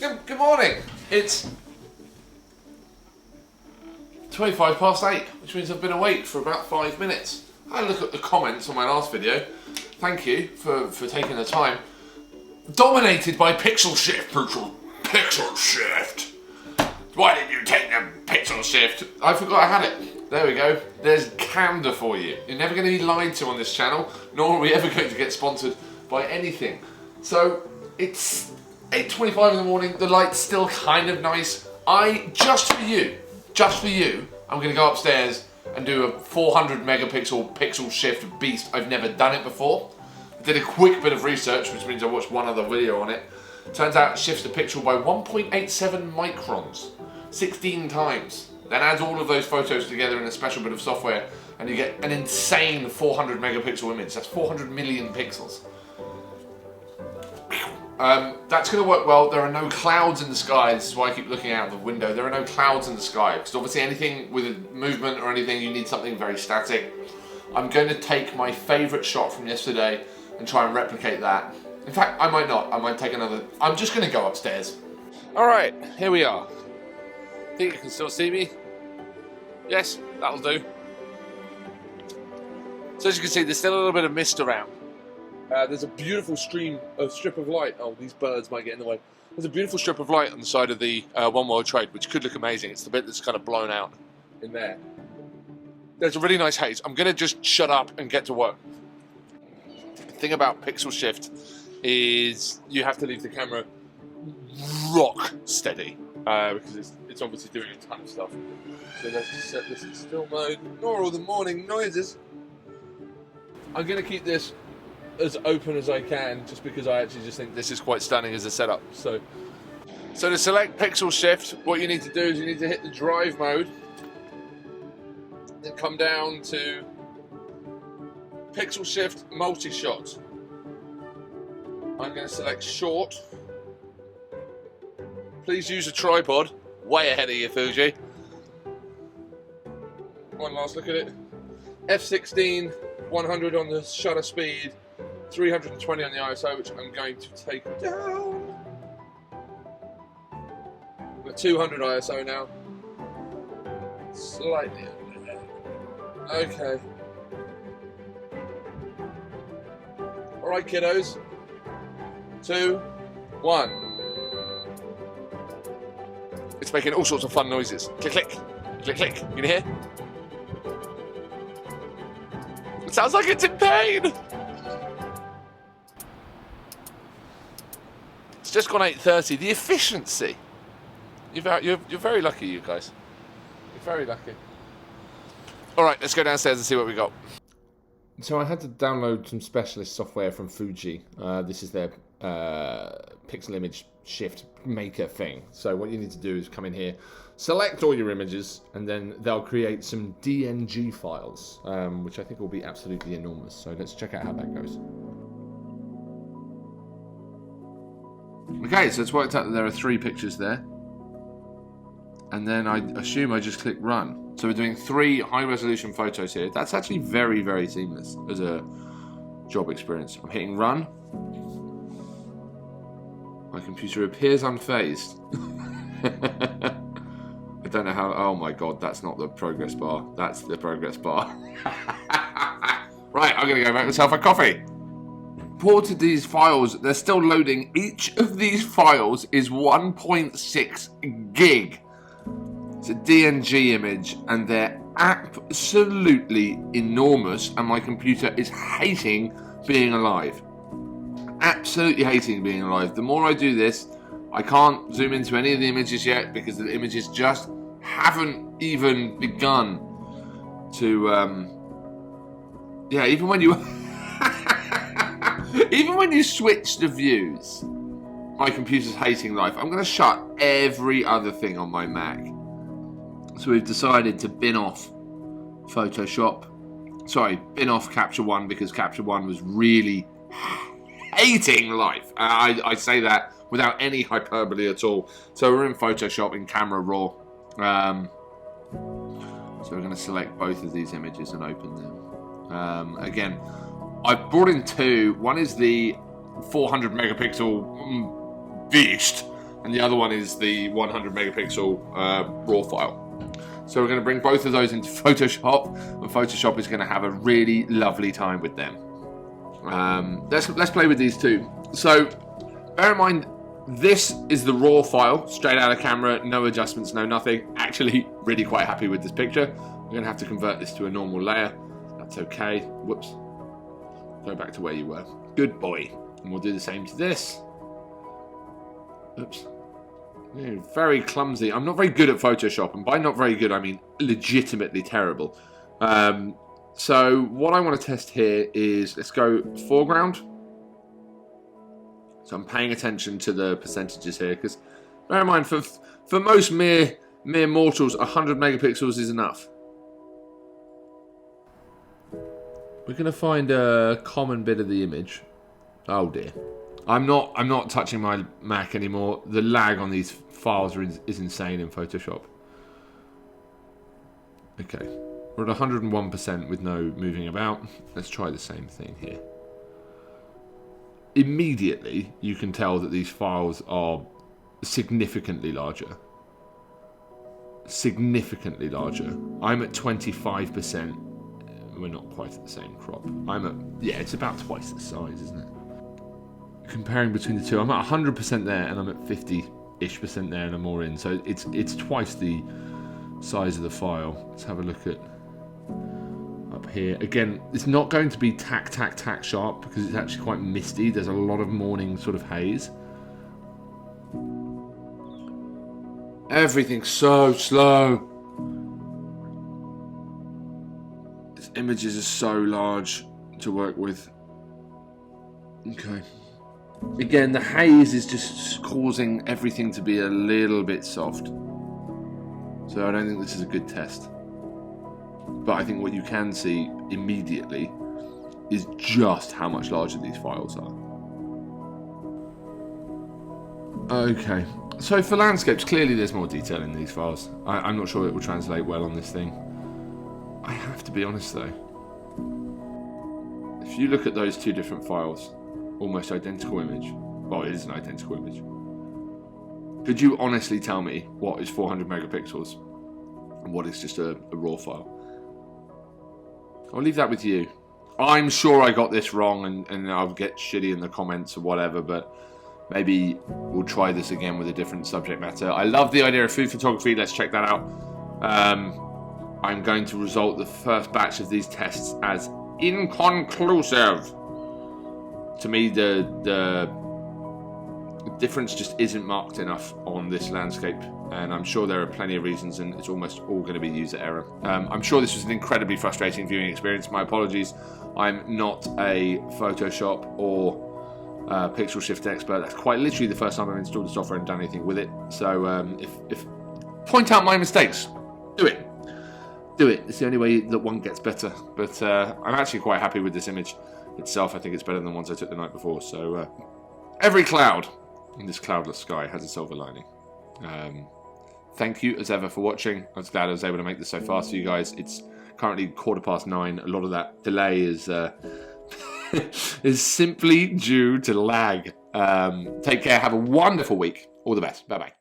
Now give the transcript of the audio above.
Good morning. It's 8:25, which means I've been awake for about 5 minutes. I look at the comments on my last video. Thank you for taking the time. Dominated by pixel shift. Pixel shift. Why did you take the pixel shift? I forgot I had it. There we go. There's candor for you. You're never going to be lied to on this channel, nor are we ever going to get sponsored by anything. So it's 8:25 in the morning. The light's still kind of nice. Just for you, I'm going to go upstairs and do a 400 megapixel pixel shift beast. I've never done it before. I did a quick bit of research, which means I watched one other video on it. Turns out it shifts the pixel by 1.87 microns, 16 times. Then adds all of those photos together in a special bit of software, and you get an insane 400 megapixel image. That's 400 million pixels. That's going to work well. There are no clouds in the sky. This is why I keep looking out the window. There are no clouds in the sky, because obviously anything with a movement or anything, you need something very static. I'm going to take my favourite shot from yesterday and try and replicate that. In fact, I might not. I might take another. I'm just going to go upstairs. Alright, here we are. Think you can still see me? Yes, that'll do. So as you can see, there's still a little bit of mist around. There's a beautiful strip of light. Oh, these birds might get in the way. There's a beautiful strip of light on the side of the One World Trade, which could look amazing. It's the bit that's kind of blown out in there. There's a really nice haze. I'm going to just shut up and get to work. The thing about pixel shift is you have to leave the camera rock steady because it's obviously doing a ton of stuff. So let's just set this in still mode. Ignore all the morning noises. I'm going to keep this as open as I can, just because I actually just think this is quite stunning as a setup. So to select pixel shift, what you need to do is you need to hit the drive mode, then come down to pixel shift multi-shot. I'm going to select short. Please use a tripod. Way ahead of you, Fuji. One last look at it. F16, 100 on the shutter speed, 320 on the ISO, which I'm going to take down. We're 200 ISO now. Slightly under there. Okay. Alright, kiddos. 2, 1. It's making all sorts of fun noises. Click, click. Click, click. You can hear? It sounds like it's in pain! It's just gone 8:30. The efficiency. You're very lucky, you guys. You're very lucky. Alright, let's go downstairs and see what we got. So I had to download some specialist software from Fuji. This is their pixel image shift maker thing. So what you need to do is come in here, select all your images, and then they'll create some DNG files, which I think will be absolutely enormous. So let's check out how that goes. Okay, so it's worked out that there are 3 pictures there. And then I assume I just click run. So we're doing 3 high-resolution photos here. That's actually very, very seamless as a job experience. I'm hitting run. My computer appears unfazed. I don't know how... Oh my god, that's not the progress bar. That's the progress bar. Right, I'm going to go make myself a coffee. Ported these files. They're still loading. Each of these files is 1.6 gig. It's a DNG image, and they're absolutely enormous, and my computer is hating being alive. Absolutely hating being alive. The more I do this, I can't zoom into any of the images yet, because the images just haven't even begun to, yeah, even when you... even when you switch the views, my computer's hating life. I'm going to shut every other thing on my Mac. So we've decided to bin off Photoshop. Sorry, bin off Capture One, because Capture One was really hating life. I say that without any hyperbole at all. So we're in Photoshop in Camera Raw. So we're going to select both of these images and open them. Again, I've brought in 2. One is the 400 megapixel beast, and the other one is the 100 megapixel raw file. So we're going to bring both of those into Photoshop, and Photoshop is going to have a really lovely time with them. Let's play with these two. So bear in mind, this is the raw file, straight out of camera, no adjustments, no nothing. Actually, really quite happy with this picture. We're going to have to convert this to a normal layer. That's okay. Whoops. Go back to where you were. Good boy. And we'll do the same to this. Oops. Yeah, very clumsy. I'm not very good at Photoshop, and by not very good, I mean legitimately terrible. So what I want to test here is, let's go foreground. So I'm paying attention to the percentages here, because bear in mind, for most mere mortals, 100 megapixels is enough. We're going to find a common bit of the image. Oh dear. I'm not touching my Mac anymore. The lag on these files is insane in Photoshop. Okay. We're at 101% with no moving about. Let's try the same thing here. Immediately, you can tell that these files are significantly larger. Significantly larger. I'm at 25%. We're not quite at the same crop. Yeah, it's about twice the size, isn't it? Comparing between the two, I'm at 100% there, and I'm at 50-ish% there, and I'm more in. So it's twice the size of the file. Let's have a look at up here. Again, it's not going to be tack sharp, because it's actually quite misty. There's a lot of morning sort of haze. Everything's so slow. These images are so large to work with. Okay. Again, the haze is just causing everything to be a little bit soft. So I don't think this is a good test. But I think what you can see immediately is just how much larger these files are. Okay, so for landscapes, clearly there's more detail in these files. I'm not sure it will translate well on this thing. I have to be honest though. If you look at those two different files, almost identical image. Well, it is an identical image. Could you honestly tell me what is 400 megapixels and what is just a raw file? I'll leave that with you. I'm sure I got this wrong, and I'll get shitty in the comments or whatever, but maybe we'll try this again with a different subject matter. I love the idea of food photography. Let's check that out. I'm going to result the first batch of these tests as inconclusive. To me, the difference just isn't marked enough on this landscape, and I'm sure there are plenty of reasons, and it's almost all going to be user error. I'm sure this was an incredibly frustrating viewing experience. My apologies. I'm not a Photoshop or pixel shift expert. That's quite literally the first time I've installed the software and done anything with it. So if point out my mistakes, do it. Do it. It's the only way that one gets better. But I'm actually quite happy with this image itself. I think it's better than the ones I took the night before. So every cloud in this cloudless sky has a silver lining. Thank you as ever for watching. I was glad I was able to make this so fast for you guys. It's currently 9:15. A lot of that delay is is simply due to lag. Take care. Have a wonderful week. All the best. Bye bye.